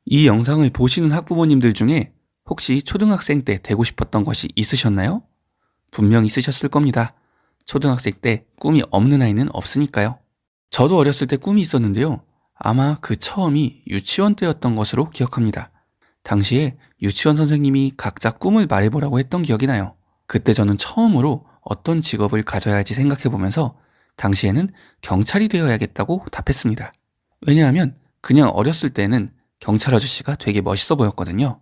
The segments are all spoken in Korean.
이 영상을 보시는 학부모님들 중에 혹시 초등학생 때 되고 싶었던 것이 있으셨나요? 분명 있으셨을 겁니다. 초등학생 때 꿈이 없는 아이는 없으니까요. 저도 어렸을 때 꿈이 있었는데요. 아마 그 처음이 유치원 때였던 것으로 기억합니다. 당시에 유치원 선생님이 각자 꿈을 말해보라고 했던 기억이 나요. 그때 저는 처음으로 어떤 직업을 가져야 할지 생각해보면서 당시에는 경찰이 되어야겠다고 답했습니다. 왜냐하면 그냥 어렸을 때는 경찰 아저씨가 되게 멋있어 보였거든요.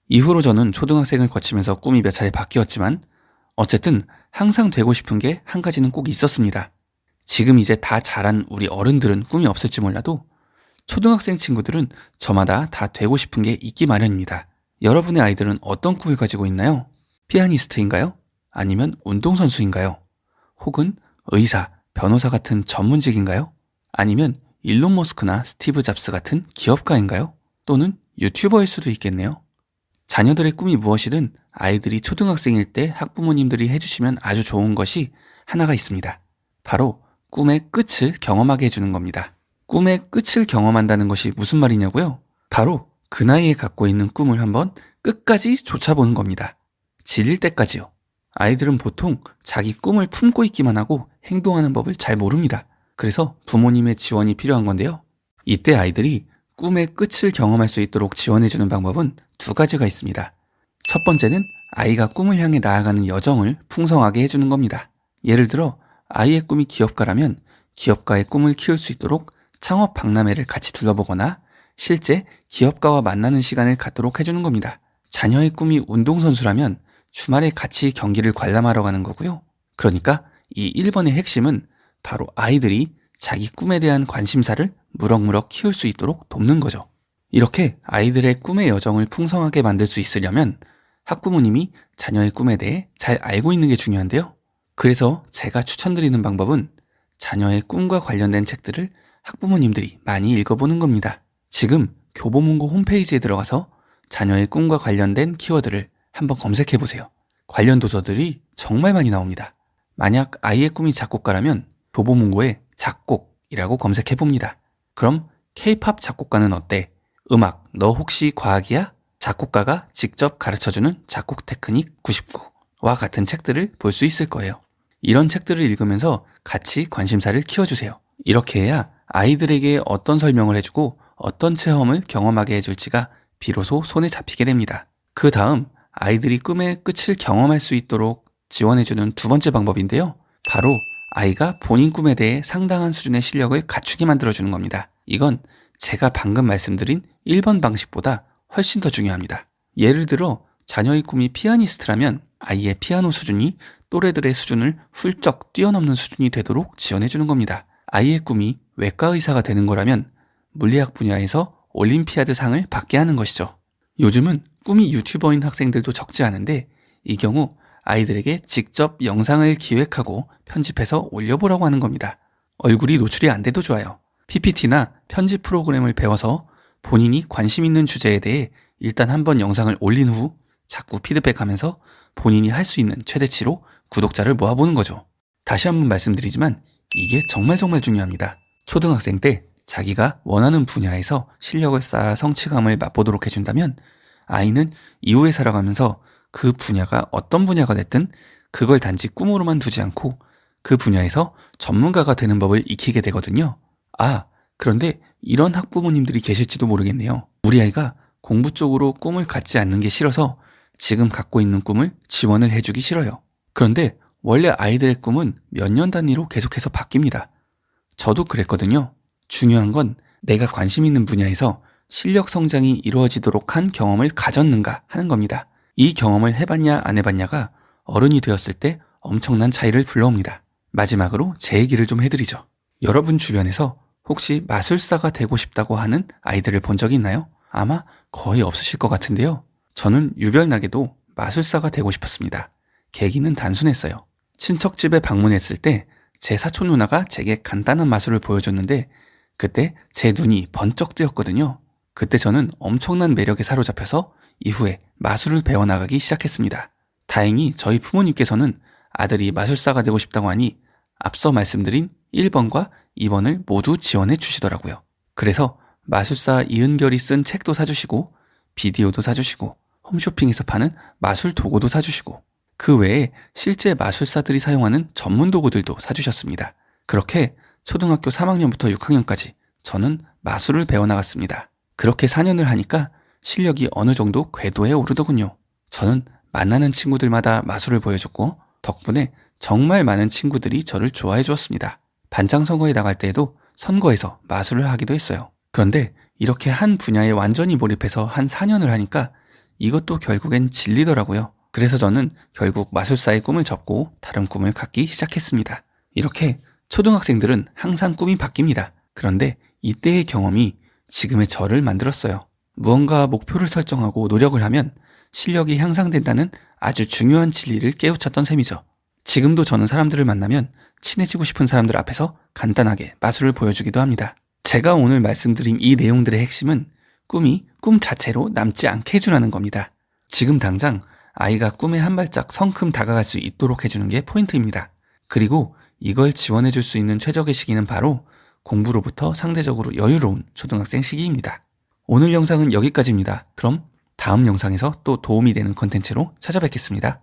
이후로 저는 초등학생을 거치면서 꿈이 몇 차례 바뀌었지만 어쨌든 항상 되고 싶은 게 한 가지는 꼭 있었습니다. 지금 이제 다 자란 우리 어른들은 꿈이 없을지 몰라도 초등학생 친구들은 저마다 다 되고 싶은 게 있기 마련입니다. 여러분의 아이들은 어떤 꿈을 가지고 있나요? 피아니스트인가요? 아니면 운동선수인가요? 혹은 의사, 변호사 같은 전문직인가요? 아니면 일론 머스크나 스티브 잡스 같은 기업가인가요? 또는 유튜버일 수도 있겠네요. 자녀들의 꿈이 무엇이든 아이들이 초등학생일 때 학부모님들이 해주시면 아주 좋은 것이 하나가 있습니다. 바로 꿈의 끝을 경험하게 해주는 겁니다. 꿈의 끝을 경험한다는 것이 무슨 말이냐고요? 바로 그 나이에 갖고 있는 꿈을 한번 끝까지 좇아보는 겁니다. 질릴 때까지요. 아이들은 보통 자기 꿈을 품고 있기만 하고 행동하는 법을 잘 모릅니다. 그래서 부모님의 지원이 필요한 건데요. 이때 아이들이 꿈의 끝을 경험할 수 있도록 지원해주는 방법은 두 가지가 있습니다. 첫 번째는 아이가 꿈을 향해 나아가는 여정을 풍성하게 해주는 겁니다. 예를 들어 아이의 꿈이 기업가라면 기업가의 꿈을 키울 수 있도록 창업 박람회를 같이 둘러보거나 실제 기업가와 만나는 시간을 갖도록 해주는 겁니다. 자녀의 꿈이 운동선수라면 주말에 같이 경기를 관람하러 가는 거고요. 그러니까 이 1번의 핵심은 바로 아이들이 자기 꿈에 대한 관심사를 무럭무럭 키울 수 있도록 돕는 거죠. 이렇게 아이들의 꿈의 여정을 풍성하게 만들 수 있으려면 학부모님이 자녀의 꿈에 대해 잘 알고 있는 게 중요한데요. 그래서 제가 추천드리는 방법은 자녀의 꿈과 관련된 책들을 학부모님들이 많이 읽어보는 겁니다. 지금 교보문고 홈페이지에 들어가서 자녀의 꿈과 관련된 키워드를 한번 검색해보세요. 관련 도서들이 정말 많이 나옵니다. 만약 아이의 꿈이 작곡가라면 교보문고에 작곡이라고 검색해봅니다. 그럼 K-팝 작곡가는 어때? 음악, 너 혹시 과학이야? 작곡가가 직접 가르쳐주는 작곡 테크닉 99와 같은 책들을 볼 수 있을 거예요. 이런 책들을 읽으면서 같이 관심사를 키워주세요. 이렇게 해야 아이들에게 어떤 설명을 해주고 어떤 체험을 경험하게 해줄지가 비로소 손에 잡히게 됩니다. 그 다음 아이들이 꿈의 끝을 경험할 수 있도록 지원해주는 두 번째 방법인데요. 바로 아이가 본인 꿈에 대해 상당한 수준의 실력을 갖추게 만들어주는 겁니다. 이건 제가 방금 말씀드린 1번 방식보다 훨씬 더 중요합니다. 예를 들어 자녀의 꿈이 피아니스트라면 아이의 피아노 수준이 또래들의 수준을 훌쩍 뛰어넘는 수준이 되도록 지원해주는 겁니다. 아이의 꿈이 외과 의사가 되는 거라면 물리학 분야에서 올림피아드 상을 받게 하는 것이죠. 요즘은 꿈이 유튜버인 학생들도 적지 않은데 이 경우 아이들에게 직접 영상을 기획하고 편집해서 올려보라고 하는 겁니다. 얼굴이 노출이 안 돼도 좋아요. PPT나 편집 프로그램을 배워서 본인이 관심 있는 주제에 대해 일단 한번 영상을 올린 후 자꾸 피드백하면서 본인이 할 수 있는 최대치로 구독자를 모아보는 거죠. 다시 한번 말씀드리지만 이게 정말 중요합니다. 초등학생 때 자기가 원하는 분야에서 실력을 쌓아 성취감을 맛보도록 해준다면 아이는 이후에 살아가면서 그 분야가 어떤 분야가 됐든 그걸 단지 꿈으로만 두지 않고 그 분야에서 전문가가 되는 법을 익히게 되거든요. 그런데 이런 학부모님들이 계실지도 모르겠네요. 우리 아이가 공부 쪽으로 꿈을 갖지 않는 게 싫어서 지금 갖고 있는 꿈을 지원을 해주기 싫어요. 그런데 원래 아이들의 꿈은 몇 년 단위로 계속해서 바뀝니다. 저도 그랬거든요. 중요한 건 내가 관심 있는 분야에서 실력 성장이 이루어지도록 한 경험을 가졌는가 하는 겁니다. 이 경험을 해봤냐 안 해봤냐가 어른이 되었을 때 엄청난 차이를 불러옵니다. 마지막으로 제 얘기를 좀 해드리죠. 여러분 주변에서 혹시 마술사가 되고 싶다고 하는 아이들을 본 적이 있나요? 아마 거의 없으실 것 같은데요. 저는 유별나게도 마술사가 되고 싶었습니다. 계기는 단순했어요. 친척 집에 방문했을 때 제 사촌 누나가 제게 간단한 마술을 보여줬는데 그때 제 눈이 번쩍 뜨였거든요. 그때 저는 엄청난 매력에 사로잡혀서 이후에 마술을 배워나가기 시작했습니다. 다행히 저희 부모님께서는 아들이 마술사가 되고 싶다고 하니 앞서 말씀드린 1번과 2번을 모두 지원해 주시더라고요. 그래서 마술사 이은결이 쓴 책도 사주시고 비디오도 사주시고 홈쇼핑에서 파는 마술 도구도 사주시고 그 외에 실제 마술사들이 사용하는 전문 도구들도 사주셨습니다. 그렇게 초등학교 3학년부터 6학년까지 저는 마술을 배워나갔습니다. 그렇게 4년을 하니까 실력이 어느 정도 궤도에 오르더군요. 저는 만나는 친구들마다 마술을 보여줬고 덕분에 정말 많은 친구들이 저를 좋아해 주었습니다. 반장 선거에 나갈 때에도 선거에서 마술을 하기도 했어요. 그런데 이렇게 한 분야에 완전히 몰입해서 한 4년을 하니까 이것도 결국엔 질리더라고요. 그래서 저는 결국 마술사의 꿈을 접고 다른 꿈을 갖기 시작했습니다. 이렇게 초등학생들은 항상 꿈이 바뀝니다. 그런데 이때의 경험이 지금의 저를 만들었어요. 무언가 목표를 설정하고 노력을 하면 실력이 향상된다는 아주 중요한 진리를 깨우쳤던 셈이죠. 지금도 저는 사람들을 만나면 친해지고 싶은 사람들 앞에서 간단하게 마술을 보여주기도 합니다. 제가 오늘 말씀드린 이 내용들의 핵심은 꿈이 꿈 자체로 남지 않게 해주라는 겁니다. 지금 당장 아이가 꿈에 한 발짝 성큼 다가갈 수 있도록 해주는 게 포인트입니다. 그리고 이걸 지원해줄 수 있는 최적의 시기는 바로 공부로부터 상대적으로 여유로운 초등학생 시기입니다. 오늘 영상은 여기까지입니다. 그럼 다음 영상에서 또 도움이 되는 컨텐츠로 찾아뵙겠습니다.